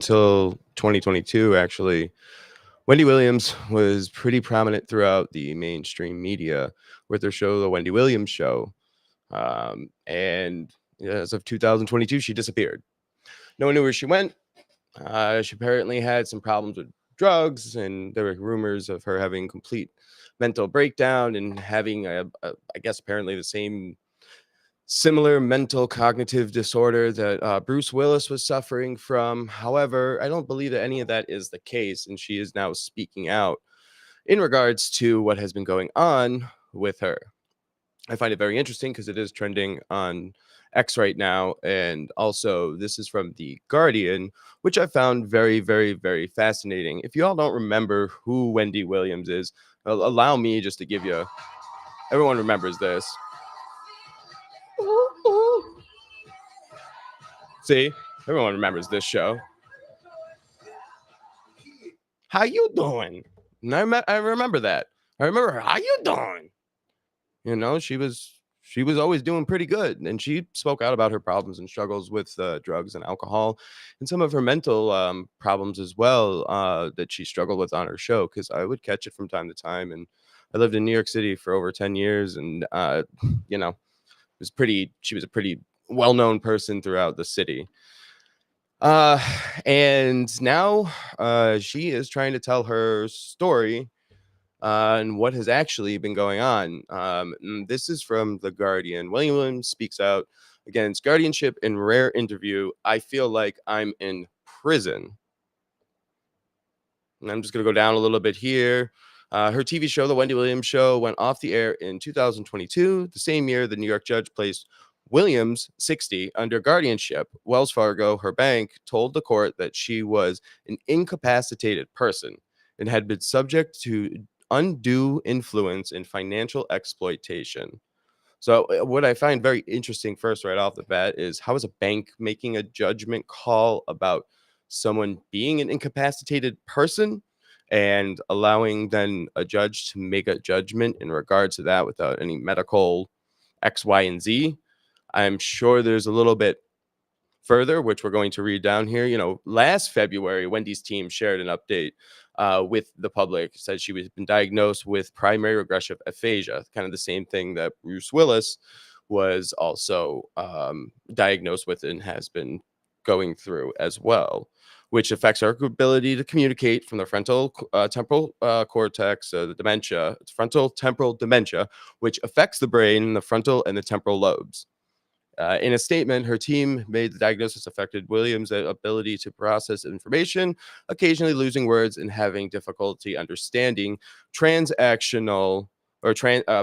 Till 2022, actually, Wendy Williams was pretty prominent throughout the mainstream media with her show, The Wendy Williams Show. And as of 2022, she disappeared. No one knew where she went. She apparently had some problems with drugs, and there were rumors of her having complete mental breakdown and having, I guess, apparently the same similar mental cognitive disorder that Bruce Willis was suffering from. However, I don't believe that any of that is the case, and she is now speaking out in regards to what has been going on with her. I find it very interesting because it is trending on X right now. And also, this is from The Guardian, which I found very, very, very fascinating. If you all don't remember who Wendy Williams is, allow me just to give you, everyone remembers this. See, everyone remembers this show. How you doing? And I remember that. I remember her. How you doing? You know, she was always doing pretty good, and she spoke out about her problems and struggles with drugs and alcohol, and some of her mental problems as well that she struggled with on her show. Because I would catch it from time to time, and I lived in New York City for over 10 years, and you know, she was a pretty well-known person throughout the city. And now she is trying to tell her story and what has actually been going on. This is from The Guardian. William Williams speaks out against guardianship in rare interview. I feel like I'm in prison. And I'm just going to go down a little bit here. Her TV show, The Wendy Williams Show, went off the air in 2022, the same year the New York judge placed Williams, 60, under guardianship. Wells Fargo, her bank, told the court that she was an incapacitated person and had been subject to undue influence and financial exploitation. So, what I find very interesting first, right off the bat, is how is a bank making a judgment call about someone being an incapacitated person and allowing then a judge to make a judgment in regards to that without any medical X, Y, and Z? I'm sure there's a little bit further, which we're going to read down here. You know, last February, Wendy's team shared an update with the public, said she was been diagnosed with primary regressive aphasia, kind of the same thing that Bruce Willis was also diagnosed with and has been going through as well, which affects our ability to communicate from the frontal temporal cortex, the dementia, it's frontal temporal dementia, which affects the brain, the frontal and the temporal lobes. In a statement, her team made the diagnosis affected Williams' ability to process information, occasionally losing words and having difficulty understanding transactional or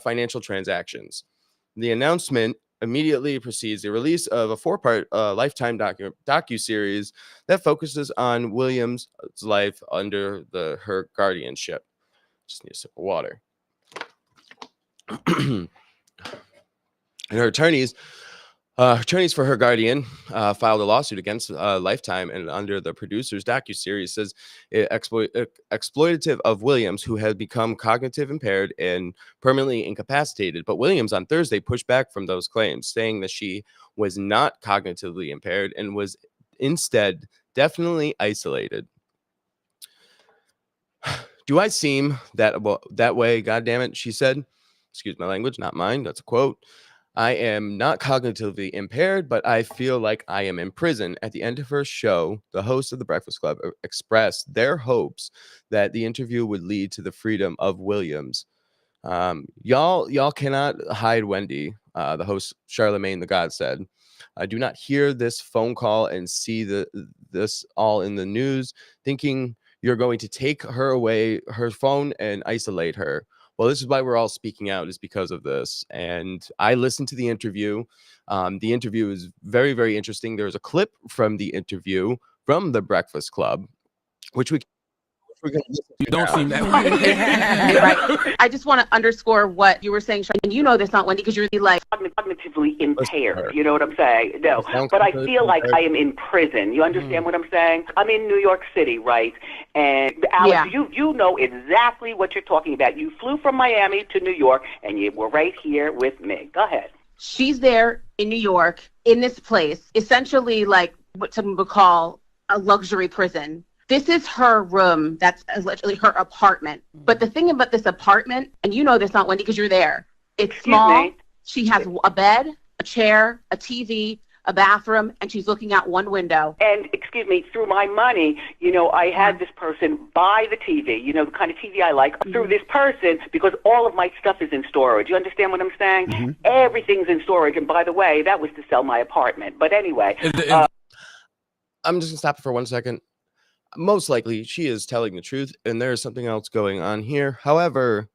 financial transactions. The announcement immediately precedes the release of a four-part Lifetime docu-series that focuses on Williams' life under her guardianship. Just need a sip of water. And her attorneys for her guardian filed a lawsuit against Lifetime, and under the producer's docuseries says exploitative of Williams, who had become cognitive impaired and permanently incapacitated. But Williams on Thursday pushed back from those claims, saying that she was not cognitively impaired and was instead definitely isolated. Do I seem that way? God damn it, she said. Excuse my language, not mine. That's a quote. I am not cognitively impaired, but I feel like I am in prison. At the end of her show, the hosts of The Breakfast Club expressed their hopes that the interview would lead to the freedom of Williams. Y'all cannot hide Wendy, the host Charlemagne the God said. I do not hear this phone call and see this all in the news, thinking you're going to take her away, her phone, and isolate her. Well, this is why we're all speaking out, is because of this. And I listened to the interview. The interview is very, very interesting. There's a clip from the interview from The Breakfast Club, which we're going to listen to. You don't seem that way. Right. I just want to underscore what you were saying, and you know this, not Wendy, because you're like cognitively impaired. You know what I'm saying? No, but I feel like I am in prison. You understand what I'm saying? I'm in New York City, right? And Alex, you know exactly what you're talking about. You flew from Miami to New York, and you were right here with me. Go ahead. She's there in New York, in this place, essentially like what some would call a luxury prison. This is her room. That's literally her apartment. But the thing about this apartment, and you know this, not Wendy, because you're there, it's small. She has a bed, a chair, a TV, a bathroom, and she's looking out one window. And, excuse me, through my money, I had this person buy the TV, the kind of TV I like, through this person, because all of my stuff is in storage. You understand what I'm saying? Mm-hmm. Everything's in storage. And by the way, that was to sell my apartment. But anyway. I'm just going to stop for 1 second. Most likely, she is telling the truth, and there is something else going on here. However,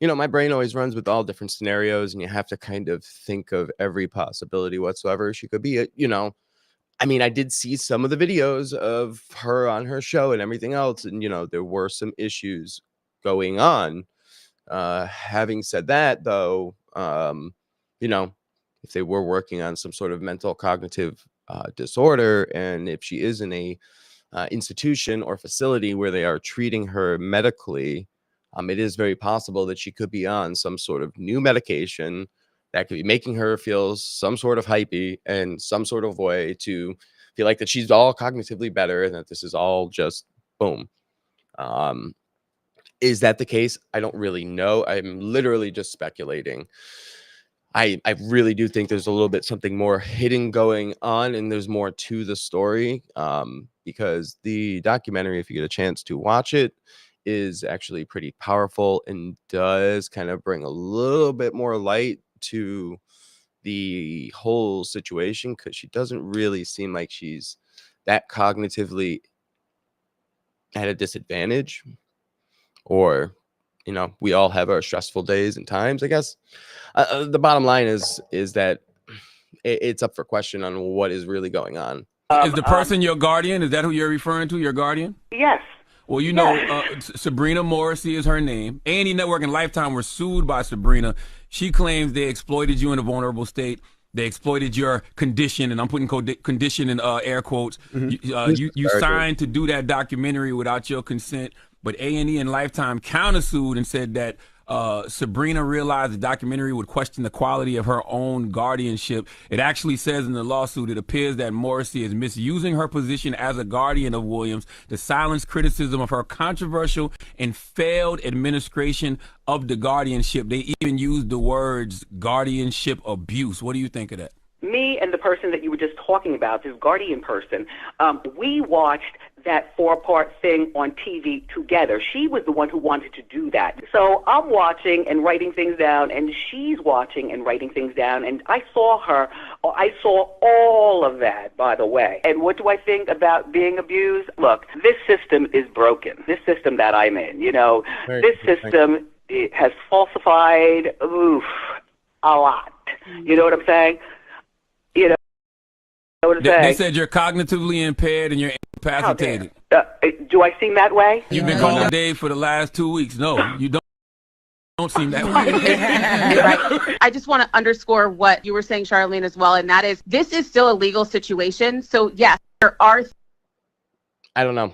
my brain always runs with all different scenarios, and you have to kind of think of every possibility whatsoever she could be. I did see some of the videos of her on her show and everything else, and there were some issues going on. Having said that, though, if they were working on some sort of mental cognitive disorder, and if she is in a institution or facility where they are treating her medically, it is very possible that she could be on some sort of new medication that could be making her feel some sort of hypey and some sort of way to feel like that she's all cognitively better and that this is all just boom. Is that the case? I don't really know. I'm literally just speculating. I really do think there's a little bit something more hidden going on, and there's more to the story, because the documentary, if you get a chance to watch it, is actually pretty powerful and does kind of bring a little bit more light to the whole situation, because she doesn't really seem like she's that cognitively at a disadvantage, or we all have our stressful days and times, I guess. The bottom line is that it's up for question on what is really going on. Is the person your guardian? Is that who you're referring to, your guardian? Yes. Well, Sabrina Morrissey is her name. A&E Network and Lifetime were sued by Sabrina. She claims they exploited you in a vulnerable state. They exploited your condition, and I'm putting condition in air quotes. Mm-hmm. You signed to do that documentary without your consent, but A&E and Lifetime countersued and said that Sabrina realized the documentary would question the quality of her own guardianship. It actually says in the lawsuit, it appears that Morrissey is misusing her position as a guardian of Williams to silence criticism of her controversial and failed administration of the guardianship. They even used the words guardianship abuse. What do you think of that? Me and the person that you were just talking about, this guardian person, we watched that 4-part thing on TV together. She was the one who wanted to do that. So I'm watching and writing things down, and she's watching and writing things down, and I saw all of that, by the way. And what do I think about being abused? Look, this system is broken. This system that I'm in, this system it has falsified a lot. You know what I'm saying? They said you're cognitively impaired and you're incapacitated. Do I seem that way? You've been calling Dave for the last 2 weeks. No, you don't seem that way. Right. I just want to underscore what you were saying, Charlene, as well, and that is this is still a legal situation. So, yes, there are. I don't know.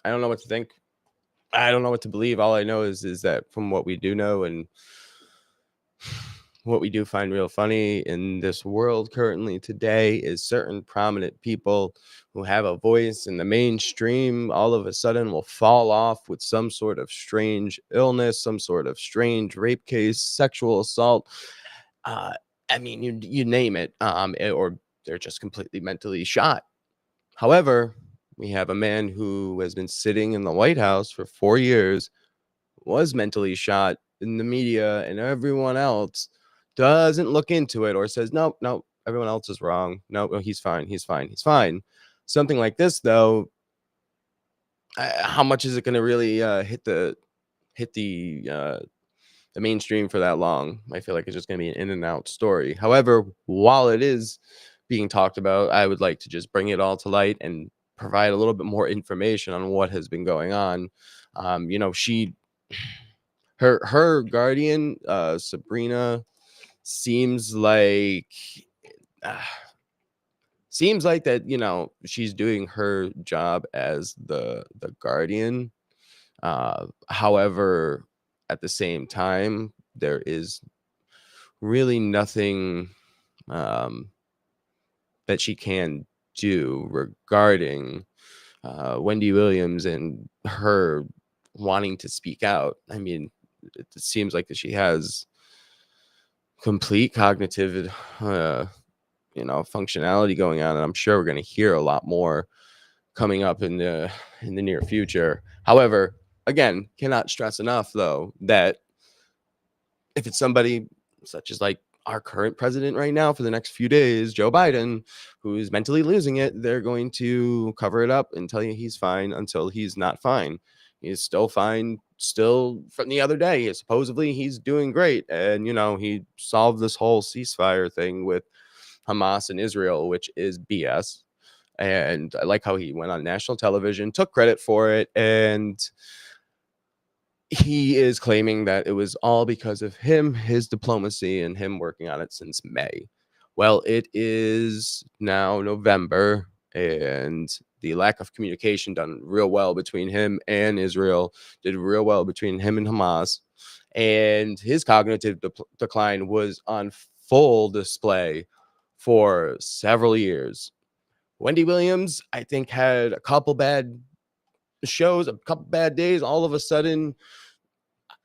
I don't know what to think. I don't know what to believe. All I know is that from what we do know and what we do find real funny in this world currently today is certain prominent people who have a voice in the mainstream all of a sudden will fall off with some sort of strange illness, some sort of strange rape case, sexual assault. You name it, or they're just completely mentally shot. However, we have a man who has been sitting in the White House for 4 years, was mentally shot, in the media and everyone else doesn't look into it or says, no, everyone else is wrong. No, he's fine. Something like this, though, how much is it going to really hit the mainstream for that long? I feel like it's just going to be an in and out story. However, while it is being talked about, I would like to just bring it all to light and provide a little bit more information on what has been going on. Her guardian, Sabrina, seems like that she's doing her job as the guardian. However, at the same time, there is really nothing that she can do regarding Wendy Williams and her wanting to speak out. I mean, it seems like that she has complete cognitive, functionality going on, and I'm sure we're going to hear a lot more coming up in the near future. However, again, cannot stress enough though that if it's somebody such as like our current president right now for the next few days, Joe Biden, who's mentally losing it, they're going to cover it up and tell you he's fine until he's not fine. He's still fine. Still from the other day, supposedly he's doing great. And, he solved this whole ceasefire thing with Hamas and Israel, which is BS. And I like how he went on national television, took credit for it, and he is claiming that it was all because of him, his diplomacy, and him working on it since May. Well, it is now November, and the lack of communication done real well between him and Israel, did real well between him and Hamas, and his cognitive decline was on full display for several years. Wendy Williams, I think, had a couple bad shows, a couple bad days. All of a sudden,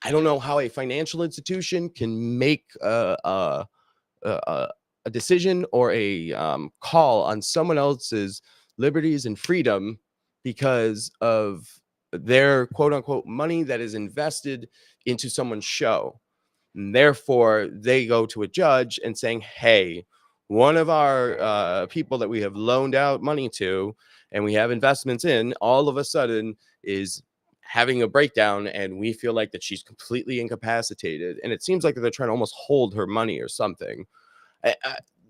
I don't know how a financial institution can make a decision or a call on someone else's liberties and freedom because of their quote unquote money that is invested into someone's show. And therefore, they go to a judge and saying, hey, one of our people that we have loaned out money to and we have investments in all of a sudden is having a breakdown, and we feel like that she's completely incapacitated. And it seems like they're trying to almost hold her money or something.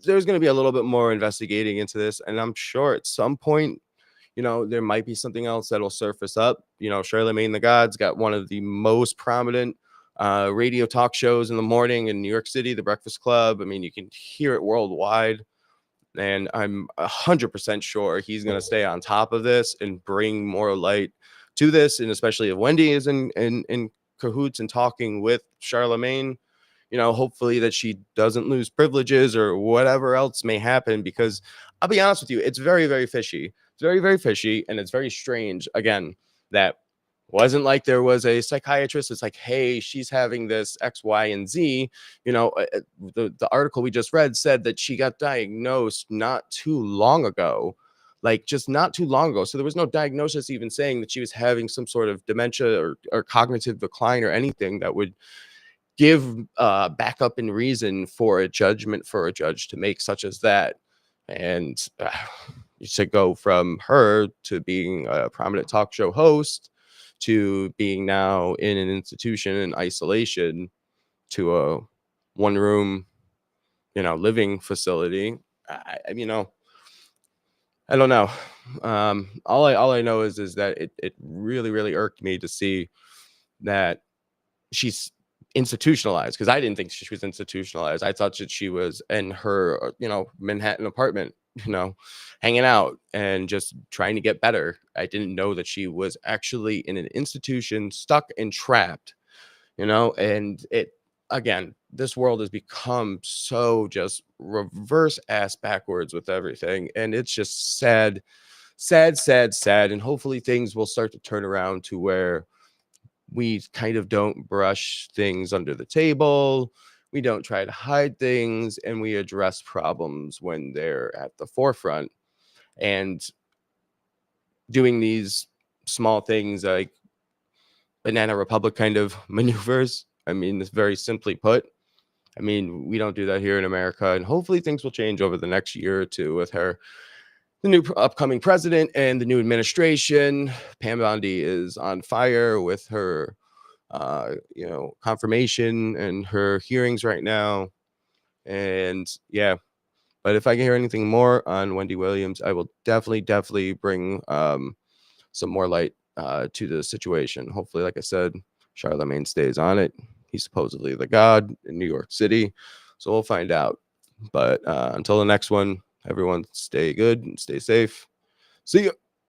There's going to be a little bit more investigating into this, and I'm sure at some point, there might be something else that'll surface up. Charlamagne the God's got one of the most prominent radio talk shows in the morning in New York City, The Breakfast Club. I mean, you can hear it worldwide. And I'm 100% sure he's going to stay on top of this and bring more light to this. And especially if Wendy is in cahoots and talking with Charlamagne, hopefully that she doesn't lose privileges or whatever else may happen, because I'll be honest with you, it's very, very fishy. It's very, very fishy. And it's very strange, again, that wasn't like there was a psychiatrist. It's like, hey, she's having this X, Y, and Z. The article we just read said that she got diagnosed not too long ago, like just not too long ago. So there was no diagnosis even saying that she was having some sort of dementia or cognitive decline or anything that would give backup and reason for a judgment for a judge to make such as that. And to go from her to being a prominent talk show host to being now in an institution in isolation to a one room, living facility. I don't know. All I know is that it really, really irked me to see that she's institutionalized, because I didn't think she was institutionalized. I thought that she was in her, Manhattan apartment, hanging out and just trying to get better. I didn't know that she was actually in an institution, stuck and trapped, and again, this world has become so just reverse ass backwards with everything. And it's just sad, sad, sad, sad. And hopefully things will start to turn around to where we kind of don't brush things under the table. We don't try to hide things, and we address problems when they're at the forefront. And doing these small things like Banana Republic kind of maneuvers, I mean, it's very simply put. I mean, we don't do that here in America, and hopefully things will change over the next year or two with her, the new upcoming president and the new administration. Pam Bondi is on fire with her, confirmation and her hearings right now. And yeah, but if I can hear anything more on Wendy Williams, I will definitely bring some more light to the situation. Hopefully, like I said, Charlamagne stays on it. He's supposedly the god in New York City, so we'll find out. But until the next one, everyone stay good and stay safe. See you.